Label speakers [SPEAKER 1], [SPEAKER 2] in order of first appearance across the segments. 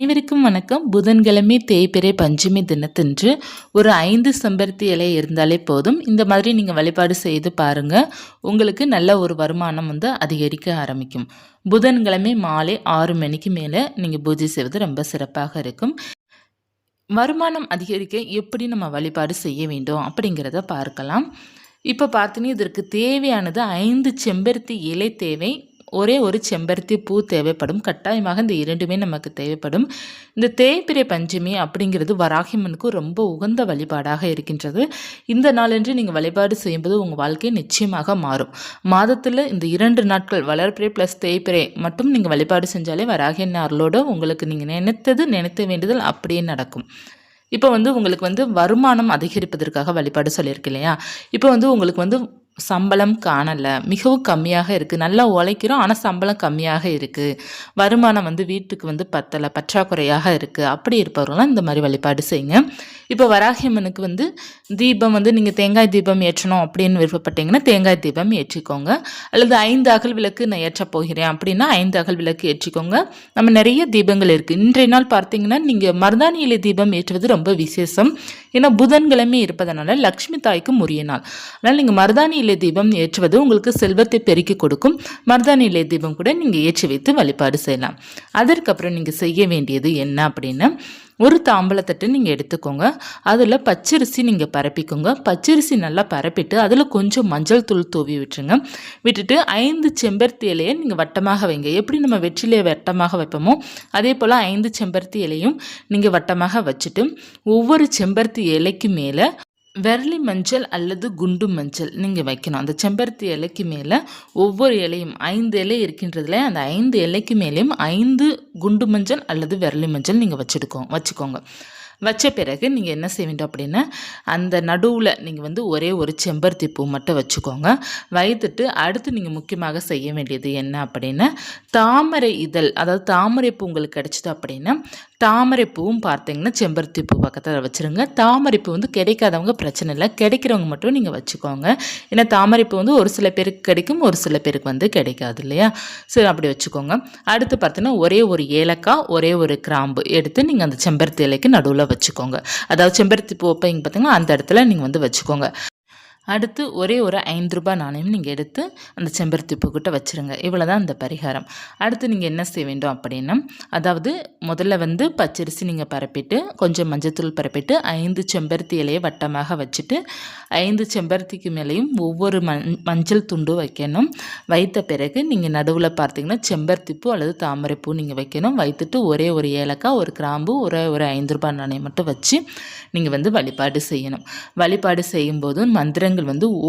[SPEAKER 1] அனைவருக்கும் வணக்கம். புதன்கிழமை தேய்பிறை பஞ்சமி தினத்தன்று ஒரு 5 செம்பருத்தி இலை இருந்தாலே போதும். இந்த மாதிரி நீங்கள் வழிபாடு செய்து பாருங்க. உங்களுக்கு நல்ல ஒரு வருமானம் அதிகரிக்க ஆரம்பிக்கும். புதன்கிழமை மாலை 6 மணிக்கு மேலே நீங்கள் பூஜை செய்வது ரொம்ப சிறப்பாக இருக்கும். வருமானம் அதிகரிக்க எப்படி நம்ம வழிபாடு செய்ய வேண்டும் அப்படிங்கிறத பார்க்கலாம். இப்போ பார்த்தீங்கன்னா இதற்கு தேவையானது 5 செம்பருத்தி இலை தேவை. ஒரே ஒரு செம்பருத்தி பூ தேவைப்படும். கட்டாயமாக இந்த இரண்டுமே நமக்கு தேவைப்படும். இந்த தேய்பிறை பஞ்சமி அப்படிங்கிறது வராகியம்மனுக்கு ரொம்ப உகந்த வழிபாடாக இருக்கின்றது. இந்த நாளன்று நீங்கள் வழிபாடு செய்யும்போது உங்கள் வாழ்க்கை நிச்சயமாக மாறும். மாதத்தில் இந்த 2 நாட்கள் வளர்பிறை ப்ளஸ் தேய்பிறை மட்டும் நீங்கள் வழிபாடு செஞ்சாலே வராகியம்மன் அருளோடு உங்களுக்கு நீங்கள் நினைத்த வேண்டுதல் அப்படியே நடக்கும். இப்போ உங்களுக்கு வருமானம் அதிகரிப்பதற்காக வழிபாடு சொல்லியிருக்கு இல்லையா? இப்போ உங்களுக்கு சம்பளம் காணலை, மிகவும் கம்மியாக இருக்குது. நல்லா உழைக்கிறோம், ஆனால் சம்பளம் கம்மியாக இருக்குது. வருமானம் வீட்டுக்கு பத்தலை, பற்றாக்குறையாக இருக்குது. அப்படி இருப்பவர்களாம் இந்த மாதிரி வழிபாடு செய்யுங்க. இப்போ வராகியம்மனுக்கு தீபம் நீங்கள் தேங்காய் தீபம் ஏற்றணும் அப்படின்னு விருப்பப்பட்டீங்கன்னா தேங்காய் தீபம் ஏற்றிக்கோங்க. அல்லது 5 அகல் விளக்கு நான் ஏற்றப் போகிறேன் அப்படின்னா 5 அகல் விளக்கு ஏற்றிக்கோங்க. நம்ம நிறைய தீபங்கள் இருக்குது. இன்றைய நாள் பார்த்தீங்கன்னா நீங்கள் மருதாணி இலை தீபம் ஏற்றுவது ரொம்ப விசேஷம். ஏன்னா புதன்கிழமை இருப்பதனால லக்ஷ்மி தாய்க்கும் உரிய நாள். அதனால் நீங்கள் மருதாணி இலை தீபம் ஏற்றுவது உங்களுக்கு செல்வத்தை பெருக்கி கொடுக்கும். மருதாணி இலை தீபம் கூட நீங்கள் ஏற்றி வைத்து வழிபாடு செய்யலாம். அதற்கப்புறம் நீங்கள் செய்ய வேண்டியது என்ன அப்படின்னா, ஒரு தாம்பலத்தட்டு நீங்கள் எடுத்துக்கோங்க. அதில் பச்சரிசி நீங்கள் பரப்பிக்கோங்க. பச்சரிசி நல்லா பரப்பிட்டு அதில் கொஞ்சம் மஞ்சள் தூள் தூவி விட்டுருங்க. விட்டுட்டு 5 செம்பருத்தி இலையை நீங்கள் வட்டமாக வைங்க. எப்படி நம்ம வெற்றிலையை வட்டமாக வைப்போமோ அதே போல் 5 செம்பருத்தி இலையும் நீங்கள் வட்டமாக வச்சுட்டு ஒவ்வொரு செம்பருத்தி இலைக்கு மேலே விரலி மஞ்சள் அல்லது குண்டு மஞ்சள் நீங்கள் வைக்கணும். அந்த செம்பருத்தி இலைக்கு மேலே ஒவ்வொரு இலையும் 5 இலை இருக்கின்றதுல அந்த 5 இலைக்கு மேலேயும் 5 குண்டு மஞ்சள் அல்லது விரலி மஞ்சள் நீங்கள் வச்சுக்கோங்க. வச்ச பிறகு நீங்கள் என்ன செய்ய வேண்டும் அப்படின்னா, அந்த நடுவில் நீங்கள் ஒரே ஒரு செம்பருத்தி பூ மட்டும் வச்சுக்கோங்க. வைத்துட்டு அடுத்து நீங்கள் முக்கியமாக செய்ய வேண்டியது என்ன அப்படின்னா, தாமரை இதழ், அதாவது தாமரை பூ உங்களுக்கு கிடச்சிது அப்படின்னா தாமரை பூவும் பார்த்தீங்கன்னா செம்பருத்தி பூ பக்கத்தில் வச்சுருங்க. தாமரை பூ கிடைக்காதவங்க பிரச்சனை இல்லை, கிடைக்கிறவங்க மட்டும் நீங்கள் வச்சுக்கோங்க. ஏன்னா தாமரை பூ ஒரு சில பேருக்கு கிடைக்கும், ஒரு சில பேருக்கு கிடைக்காது இல்லையா? சரி, அப்படி வச்சுக்கோங்க. அடுத்து பார்த்தீங்கன்னா ஒரே ஒரு ஏலக்காய், ஒரே ஒரு கிராம்பு எடுத்து நீங்கள் அந்த செம்பருத்தி இலைக்கு நடுவில் வச்சுக்கோங்க. அதாவது செம்பருத்தி பூ வைப்பீங்க பார்த்தீங்கன்னா அந்த இடத்துல நீங்கள் வச்சுக்கோங்க. அடுத்து ஒரே ஒரு 5 ரூபாய் நாணயம் நீங்கள் எடுத்து அந்த செம்பருத்தி பூக்கிட்ட வச்சுருங்க. இவ்வளோ தான் அந்த பரிகாரம். அடுத்து நீங்கள் என்ன செய்ய வேண்டும் அப்படின்னா, அதாவது முதல்ல பச்சரிசி நீங்கள் பரப்பிட்டு கொஞ்சம் மஞ்சத்தூள் பரப்பிட்டு 5 செம்பருத்தி இலையை வட்டமாக வச்சுட்டு 5 செம்பருத்திக்கு மேலேயும் ஒவ்வொரு மஞ்சள் துண்டு வைக்கணும். வைத்த பிறகு நீங்கள் நடுவில் பார்த்தீங்கன்னா செம்பருத்தி பூ அல்லது தாமரை பூ நீங்கள் வைக்கணும். வைத்துட்டு ஒரே ஒரு ஏலக்காய், ஒரு கிராம்பு, ஒரே ஒரு 5 ரூபாய் நாணயம் மட்டும் வச்சு நீங்கள் வழிபாடு செய்யணும். வழிபாடு செய்யும்போது மந்திரங்கள்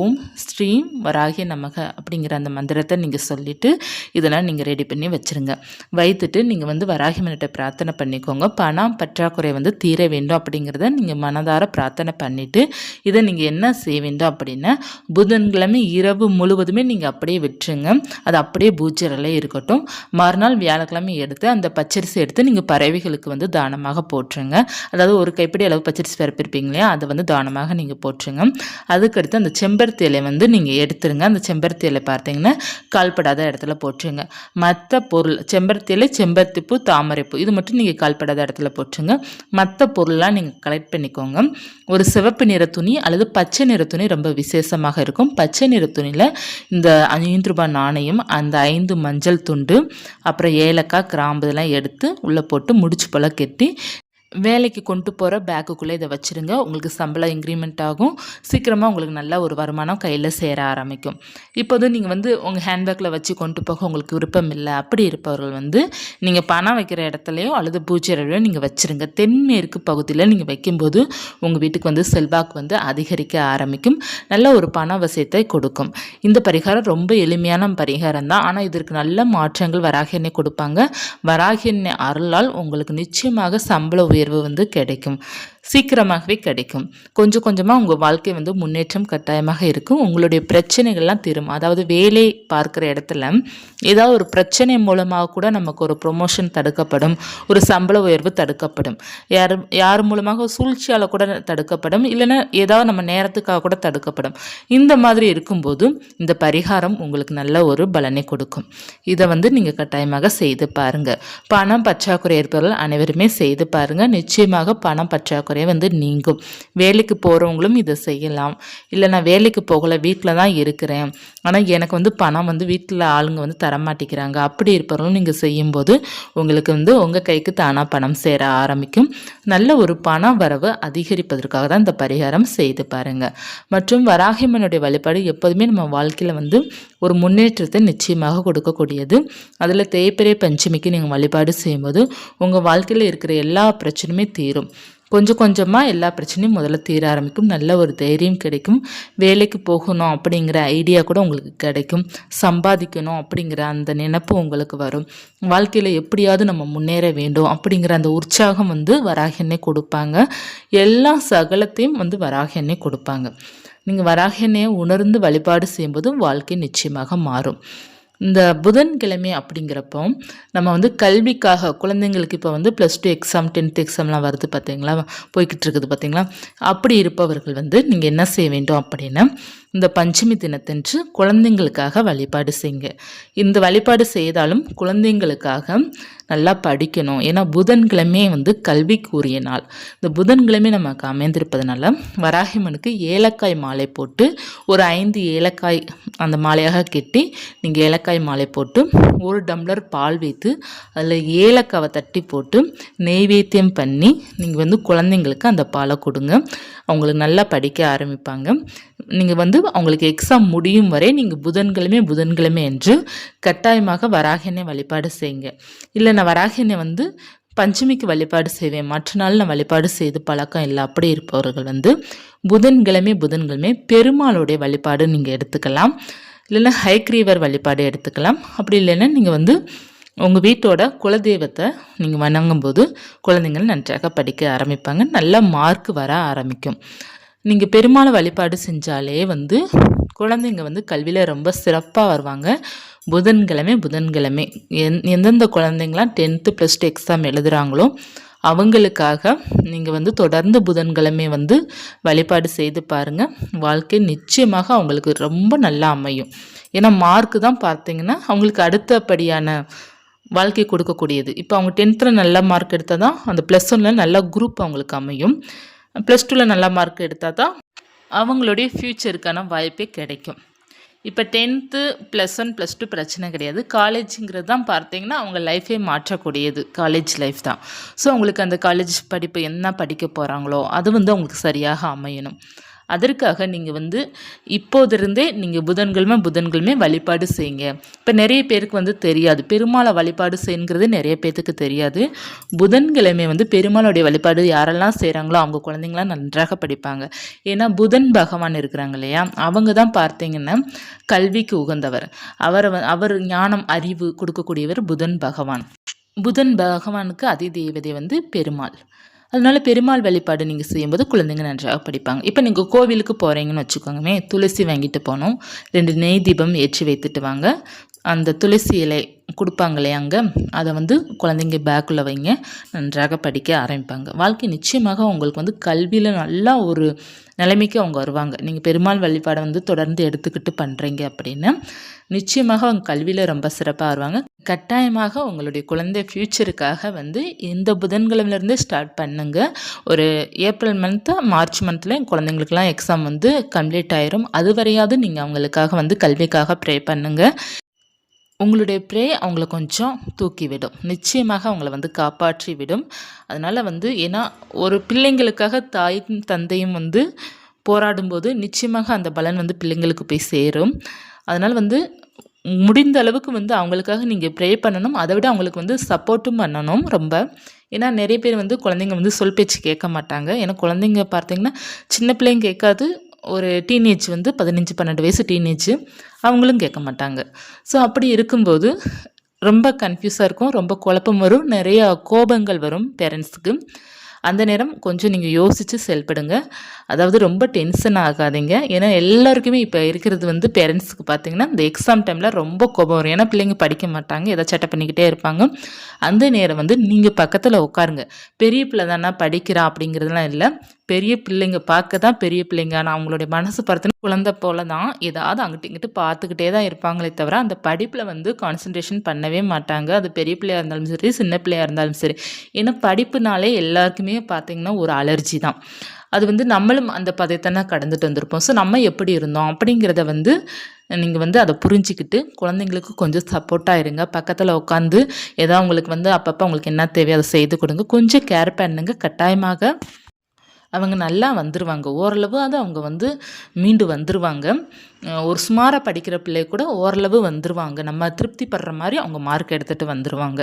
[SPEAKER 1] ஓம் ஸ்ரீம் வராகிய நமக அப்படிங்கிற அந்த மந்திரத்தை நீங்கள் சொல்லிவிட்டு இதெல்லாம் நீங்கள் ரெடி பண்ணி வச்சுருங்க. வைத்துட்டு நீங்கள் வராகியம்மன்கிட்ட பிரார்த்தனை பண்ணிக்கோங்க. பணம் பற்றாக்குறை தீர வேண்டும் அப்படிங்கிறத நீங்கள் மனதார பிரார்த்தனை பண்ணிவிட்டு இதை நீங்கள் என்ன செய்ய வேண்டும் அப்படின்னா, புதன்கிழமை இரவு முழுவதுமே நீங்கள் அப்படியே விட்டுருங்க. அது அப்படியே பூஜையிலே இருக்கட்டும். மறுநாள் வியாழக்கிழமை எடுத்து அந்த பச்சரிசி எடுத்து நீங்கள் பறவைகளுக்கு தானமாக போட்டுருங்க. அதாவது ஒரு கைப்பிடி அளவு பச்சரிசி பரப்பிருப்பீங்க இல்லையா, அதை தானமாக நீங்கள் போட்டுருங்க. அதுக்கடுத்து அந்த செம்பருத்தி இலை நீங்கள் எடுத்துருங்க. அந்த செம்பருத்தி இலை பார்த்தீங்கன்னா கால்படாத இடத்துல போட்டுருங்க. மற்ற பொருள் செம்பருத்தி இலை, செம்பருத்தி பூ, தாமரை பூ இது மட்டும் நீங்கள் கால்படாத இடத்துல போட்டுருங்க. மற்ற பொருள்லாம் நீங்கள் கலெக்ட் பண்ணிக்கோங்க. ஒரு சிவப்பு நிற துணி அல்லது பச்சை நிற துணி ரொம்ப விசேஷமாக இருக்கும். பச்சை நிற துணியில் இந்த 5 ரூபாய் நாணயம், அந்த 5 மஞ்சள் துண்டு, அப்புறம் ஏலக்காய், கிராம்பு இதெல்லாம் எடுத்து உள்ளே போட்டு முடிச்சு போல் கட்டி வேலைக்கு கொண்டு போகிற பேக்குக்குள்ளே இதை வச்சுருங்க. உங்களுக்கு சம்பளம் இன்க்ரிமெண்ட் ஆகும். சீக்கிரமாக உங்களுக்கு நல்ல ஒரு வருமானம் கையில் சேர ஆரம்பிக்கும். இப்போது நீங்கள் உங்கள் ஹேண்ட்பேக்கில் வச்சு கொண்டு போக உங்களுக்கு விருப்பம் இல்லை அப்படி இருப்பவர்கள் நீங்கள் பணம் வைக்கிற இடத்துலையோ அல்லது பூஜை அறையிலையோ நீங்கள் வச்சுருங்க. தென்மேற்கு பகுதியில் நீங்கள் வைக்கும்போது உங்கள் வீட்டுக்கு செல்வாக்கு அதிகரிக்க ஆரம்பிக்கும். நல்ல ஒரு பண வசியத்தை கொடுக்கும். இந்த பரிகாரம் ரொம்ப எளிமையான பரிகாரம் தான். ஆனால் இதற்கு நல்ல மாற்றங்கள் வராகியனை கொடுப்பாங்க. வராகியனை அருளால் உங்களுக்கு நிச்சயமாக சம்பள உயர்வு வந்து கிடைக்கும். சீக்கிரமாகவே கிடைக்கும். கொஞ்சம் கொஞ்சமாக உங்கள் வாழ்க்கை வந்து முன்னேற்றம் கட்டாயமாக இருக்கும். உங்களுடைய பிரச்சனைகள்லாம் தீரும். அதாவது வேலை பார்க்குற இடத்துல ஏதாவது ஒரு பிரச்சனை மூலமாக கூட நமக்கு ஒரு ப்ரொமோஷன் தடுக்கப்படும், ஒரு சம்பள உயர்வு தடுக்கப்படும். யார் மூலமாக சூழ்ச்சியால் கூட தடுக்கப்படும், இல்லைன்னா ஏதாவது நம்ம நேரத்துக்காக கூட தடுக்கப்படும். இந்த மாதிரி இருக்கும்போது இந்த பரிகாரம் உங்களுக்கு நல்ல ஒரு பலனை கொடுக்கும். இதை வந்து நீங்கள் கட்டாயமாக செய்து பாருங்கள். பணம் பற்றாக்குறை இருப்பவர்கள் அனைவருமே செய்து பாருங்கள். நிச்சயமாக பணம் பற்றாக்குறை வந்து நீங்கும். வேலைக்கு போகிறவங்களும் இதை செய்யலாம். இல்லை நான் வேலைக்கு போகலை, வீட்டில் தான் இருக்கிறேன், ஆனால் எனக்கு வந்து பணம் வந்து வீட்டில் ஆளுங்க வந்து தரமாட்டேங்கிறாங்க, அப்படி இருப்பவர்களும் நீங்கள் செய்யும்போது உங்களுக்கு வந்து உங்கள் கைக்கு தானாக பணம் சேர ஆரம்பிக்கும். நல்ல ஒரு பண வரவு அதிகரிப்பதற்காக தான் இந்த பரிகாரம் செய்து பாருங்கள். மற்றும் வராகியம்மனுடைய வழிபாடு எப்போதுமே நம்ம வாழ்க்கையில் வந்து ஒரு முன்னேற்றத்தை நிச்சயமாக கொடுக்கக்கூடியது. அதில் தேய்பிறை பஞ்சமிக்கு நீங்கள் வழிபாடு செய்யும்போது உங்கள் வாழ்க்கையில் இருக்கிற எல்லா பிரச்சனையுமே தீரும். கொஞ்சம் கொஞ்சமாக எல்லா பிரச்சனையும் முதல்ல தீர ஆரம்பிக்கும். நல்ல ஒரு தைரியம் கிடைக்கும். வேலைக்கு போகணும் அப்படிங்கிற ஐடியா கூட உங்களுக்கு கிடைக்கும். சம்பாதிக்கணும் அப்படிங்கிற அந்த நினைப்பு உங்களுக்கு வரும். வாழ்க்கையில் எப்படியாவது நம்ம முன்னேற வேண்டும் அப்படிங்கிற அந்த உற்சாகம் வந்து வராகி அன்னை கொடுப்பாங்க. எல்லா சகலத்தையும் வந்து வராகி அன்னை கொடுப்பாங்க. நீங்கள் வராகி அன்னையை உணர்ந்து வழிபாடு செய்யும்போது வாழ்க்கை நிச்சயமாக மாறும். இந்த புதன்கிழமை அப்படிங்கிறப்போ நம்ம வந்து கல்விக்காக குழந்தைங்களுக்கு இப்போ வந்து +2 எக்ஸாம் 10th எக்ஸாம்லாம் வருது பார்த்தீங்களா, போய்கிட்டு இருக்குது பார்த்தீங்களா, அப்படி இருப்பவர்கள் வந்து நீங்கள் என்ன செய்ய வேண்டும் அப்படின்னா இந்த பஞ்சமி தினத்தன்று குழந்தைங்களுக்காக வழிபாடு செய்யுங்க. இந்த வழிபாடு செய்தாலும் குழந்தைங்களுக்காக நல்லா படிக்கணும். ஏன்னா புதன்கிழமை வந்து கல்விக்குரிய நாள். இந்த புதன்கிழமை நமக்கு அமைந்திருப்பதனால வராகியம்மனுக்கு ஏலக்காய் மாலை போட்டு ஒரு 5 ஏலக்காய் அந்த மாலையாக கெட்டி நீங்கள் ஏலக்காய் மாலை போட்டு 1 டம்ளர் பால் வைத்து அதில் ஏலக்காவை தட்டி போட்டு நெய்வேத்தியம் பண்ணி நீங்கள் வந்து குழந்தைங்களுக்கு அந்த பாலை கொடுங்க. அவங்களுக்கு நல்லா படிக்க ஆரம்பிப்பாங்க. நீங்கள் வந்து அவங்களுக்கு எக்ஸாம் முடியும் வரை நீங்கள் புதன்கிழமை என்று கட்டாயமாக வராகி அன்னை வழிபாடு செய்யுங்க. இல்லை நான் வராகி அன்னை வந்து பஞ்சமிக்கு வழிபாடு செய்வேன், மற்ற நாள் நான் வழிபாடு செய்து பழக்கம் இல்லை அப்படி இருப்பவர்கள் வந்து புதன்கிழமை பெருமாளுடைய வழிபாடு நீங்கள் எடுத்துக்கலாம். இல்லைன்னா ஹைக்ரீவர் வழிபாடு எடுத்துக்கலாம். அப்படி இல்லைன்னா நீங்கள் வந்து உங்கள் வீட்டோட குலதெய்வத்தை நீங்கள் வணங்கும்போது குழந்தைங்கள் நன்றாக படிக்க ஆரம்பிப்பாங்க. நல்ல மார்க் வர ஆரம்பிக்கும். நீங்கள் பெருமாளை வழிபாடு செஞ்சாலே வந்து குழந்தைங்க வந்து கல்வியில் ரொம்ப சிறப்பாக வருவாங்க. புதன்கிழமை எந்தெந்த குழந்தைங்களாம் 10th +2 எக்ஸாம் எழுதுகிறாங்களோ அவங்களுக்காக நீங்கள் வந்து தொடர்ந்து புதன்கிழமை வந்து வழிபாடு செய்து பாருங்கள். வாழ்க்கை நிச்சயமாக அவங்களுக்கு ரொம்ப நல்லா அமையும். ஏன்னா மார்க்கு தான் பார்த்தீங்கன்னா அவங்களுக்கு அடுத்தபடியான வாழ்க்கை கொடுக்கக்கூடியது. இப்போ அவங்க 10th நல்ல மார்க் எடுத்தால் தான் அந்த +1 நல்ல குரூப் அவங்களுக்கு அமையும். +2 நல்ல மார்க் எடுத்தால் தான் அவங்களுடைய ஃப்யூச்சருக்கான வாய்ப்பே கிடைக்கும். இப்போ 10th +1 +2 பிரச்சனை கிடையாது. காலேஜுங்கிறது தான் பார்த்தீங்கன்னா அவங்க லைஃபே மாற்றக்கூடியது. காலேஜ் லைஃப் தான். ஸோ அவங்களுக்கு அந்த காலேஜ் படிப்பு என்ன படிக்க போகிறாங்களோ அது வந்து அவங்களுக்கு சரியாக அமையணும். அதற்காக நீங்கள் வந்து இப்போதிருந்தே நீங்கள் புதன்கிழமை வழிபாடு செய்யுங்க. இப்போ நிறைய பேருக்கு வந்து தெரியாது, பெருமாளை வழிபாடு செய்யுங்கிறது நிறைய பேருக்கு தெரியாது. புதன்கிழமை வந்து பெருமாளுடைய வழிபாடு யாரெல்லாம் செய்கிறாங்களோ அவங்க குழந்தைங்களாம் நன்றாக படிப்பாங்க. ஏன்னா புதன் பகவான் இருக்கிறாங்க இல்லையா, அவங்க தான் பார்த்தீங்கன்னா கல்விக்கு உகந்தவர். அவர் ஞானம் அறிவு கொடுக்கக்கூடியவர் புதன் பகவான். புதன் பகவானுக்கு அதிதேவதை வந்து பெருமாள். அதனால பெருமாள் வழிபாடு நீங்கள் செய்யும்போது குழந்தைங்க நன்றாக படிப்பாங்க. இப்போ நீங்கள் கோவிலுக்கு போகிறீங்கன்னு வச்சுக்கோங்கமே, துளசி வாங்கிட்டு போகணும், 2 நெய் தீபம் ஏற்றி வைத்துட்டு வாங்க. அந்த துளசி இலை கொடுப்பாங்களே அங்கே, அதை வந்து குழந்தைங்க பேக்குள்ளே வைங்க. நன்றாக படிக்க ஆரம்பிப்பாங்க. வாழ்க்கை நிச்சயமாக உங்களுக்கு வந்து கல்வியில் நல்லா ஒரு நிலைமைக்கு அவங்க வருவாங்க. நீங்கள் பெருமாள் வழிபாடை வந்து தொடர்ந்து எடுத்துக்கிட்டு பண்ணுறீங்க அப்படின்னா நிச்சயமாக அவங்க கல்வியில் ரொம்ப சிறப்பாக வருவாங்க. கட்டாயமாக உங்களுடைய குழந்தை ஃப்யூச்சருக்காக வந்து இந்த புதன்கிழமையிலேருந்தே ஸ்டார்ட் பண்ணுங்க. ஒரு ஏப்ரல் மந்த்து மார்ச் மந்தில் குழந்தைங்களுக்கெல்லாம் எக்ஸாம் வந்து கம்ப்ளீட் ஆயிரும். அது வரையாவது நீங்கள் அவங்களுக்காக வந்து கல்விக்காக ப்ரே பண்ணுங்கள். உங்களுடைய ப்ரே அவங்கள கொஞ்சம் தூக்கி விடும், நிச்சயமாக அவங்கள வந்து காப்பாற்றி விடும். அதனால் வந்து ஏன்னா ஒரு பிள்ளைங்களுக்காக தாயும் தந்தையும் வந்து போராடும்போது நிச்சயமாக அந்த பலன் வந்து பிள்ளைங்களுக்கு போய் சேரும். அதனால் வந்து முடிந்த அளவுக்கு வந்து அவங்களுக்காக நீங்கள் ப்ரே பண்ணணும். அதை விட அவங்களுக்கு வந்து சப்போர்ட்டும் பண்ணணும் ரொம்ப. ஏன்னா நிறைய பேர் வந்து குழந்தைங்க வந்து சொல் பேச்சு கேட்க மாட்டாங்க. ஏன்னா குழந்தைங்க பார்த்திங்கன்னா சின்ன பிள்ளைங்க கேட்காது, ஒரு டீனேஜ் வந்து 15-12 வயசு டீனேஜ் அவங்களும் கேட்க மாட்டாங்க. ஸோ அப்படி இருக்கும்போது ரொம்ப கன்ஃபியூஸாக இருக்கும், ரொம்ப குழப்பம் வரும், நிறையா கோபங்கள் வரும் பேரண்ட்ஸுக்கு. அந்த நேரம் கொஞ்சம் நீங்கள் யோசித்து செயல்படுங்க. அதாவது ரொம்ப டென்ஷன் ஆகாதீங்க. ஏன்னா எல்லாருக்குமே இப்போ இருக்கிறது வந்து பேரண்ட்ஸுக்கு பார்த்தீங்கன்னா இந்த எக்ஸாம் டைமில் ரொம்ப கோபம் வரும். ஏன்னா பிள்ளைங்க படிக்க மாட்டாங்க, ஏதாவது சேட்டை பண்ணிக்கிட்டே இருப்பாங்க. அந்த நேரம் வந்து நீங்கள் பக்கத்தில் உட்காருங்க. பெரிய பிள்ளை தானே படிக்கிறா அப்படிங்கிறதுலாம் இல்லை. பெரிய பிள்ளைங்க பார்க்க தான் பெரிய பிள்ளைங்க. ஆனால் அவங்களுடைய மனசு பார்த்தீங்கன்னா குழந்தை போல தான் ஏதாவது அங்கிட்டு இங்கிட்டு பார்த்துக்கிட்டே தான் இருப்பாங்களே தவிர அந்த படிப்பில் வந்து கான்சன்ட்ரேஷன் பண்ணவே மாட்டாங்க. அது பெரிய பிள்ளையாக இருந்தாலும் சரி, சின்ன பிள்ளையாக இருந்தாலும் சரி. ஏன்னா படிப்புனாலே எல்லாருக்குமே பார்த்தீங்கன்னா ஒரு அலர்ஜி தான். அது வந்து நம்மளும் அந்த பதைத்தானே கடந்துட்டு வந்திருப்போம். ஸோ நம்ம எப்படி இருந்தோம் அப்படிங்கிறத வந்து நீங்கள் வந்து அதை புரிஞ்சிக்கிட்டு குழந்தைங்களுக்கு கொஞ்சம் சப்போர்ட்டாக இருங்க. பக்கத்தில் உட்காந்து ஏதாவது உங்களுக்கு வந்து அப்பப்போ உங்களுக்கு என்ன தேவையோ அதை செய்து கொடுங்க. கொஞ்சம் கேர் பண்ணுங்க. கட்டாயமாக அவங்க நல்லா வந்துருவாங்க. ஓரளவு அது அவங்க வந்து மீண்டு வந்துருவாங்க. ஒரு சுமாராக படிக்கிற பிள்ளை கூட ஓரளவு வந்துருவாங்க. நம்ம திருப்தி படுற மாதிரி அவங்க மார்க் எடுத்துகிட்டு வந்துருவாங்க.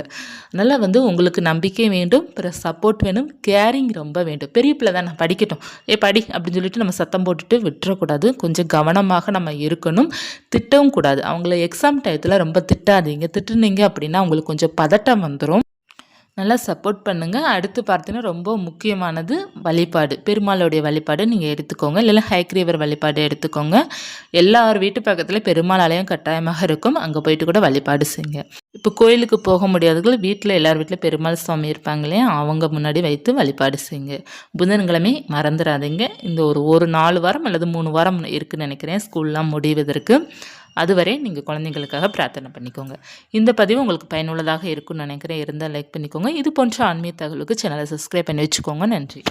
[SPEAKER 1] அதனால் வந்து உங்களுக்கு நம்பிக்கை வேண்டும், பிறகு சப்போர்ட் வேணும், கேரிங் ரொம்ப வேண்டும். பெரிய பிள்ளை தானே படிக்கட்டும், படி அப்படின்னு சொல்லிட்டு நம்ம சத்தம் போட்டுட்டு விட்டுறக்கூடாது. கொஞ்சம் கவனமாக நம்ம இருக்கணும். திட்டவும் கூடாது. அவங்கள எக்ஸாம் டயத்தில் ரொம்ப திட்டாதீங்க. திட்டுனீங்க அப்படின்னா அவங்களுக்கு கொஞ்சம் பதட்டம் வந்துடும். நல்லா சப்போர்ட் பண்ணுங்கள். அடுத்து பார்த்தீங்கன்னா ரொம்ப முக்கியமானது வழிபாடு. பெருமாளுடைய வழிபாடு நீங்கள் எடுத்துக்கோங்க. இல்லைன்னா ஹயக்ரீவர் வழிபாடு எடுத்துக்கோங்க. எல்லார் வீட்டு பக்கத்தில் பெருமாள் ஆலயம் கட்டாயமாக இருக்கும். அங்கே போயிட்டு கூட வழிபாடு செய்யுங்க. இப்போ கோயிலுக்கு போக முடியாதவர்கள் வீட்டில் எல்லார் வீட்டில் பெருமாள் சுவாமி இருப்பாங்க இல்லையா, அவங்க முன்னாடி வைத்து வழிபாடு செய்யுங்க. புதன்கிழமை மறந்துடாதீங்க. இந்த ஒரு 4 வாரம் அல்லது 3 வாரம் இருக்குதுன்னு நினைக்கிறேன் ஸ்கூல்லாம் முடிவதற்கு. அதுவரை நீங்கள் குழந்தைங்களுக்காக பிரார்த்தனை பண்ணிக்கோங்க. இந்த பதிவு உங்களுக்கு பயனுள்ளதாக இருக்கும்னு நினைக்கிறேன். இருந்தால் லைக் பண்ணிக்கோங்க. இது போன்ற ஆன்மீக தகவலுக்கு சேனலை சப்ஸ்கிரைப் பண்ணி வச்சுக்கோங்க. நன்றி.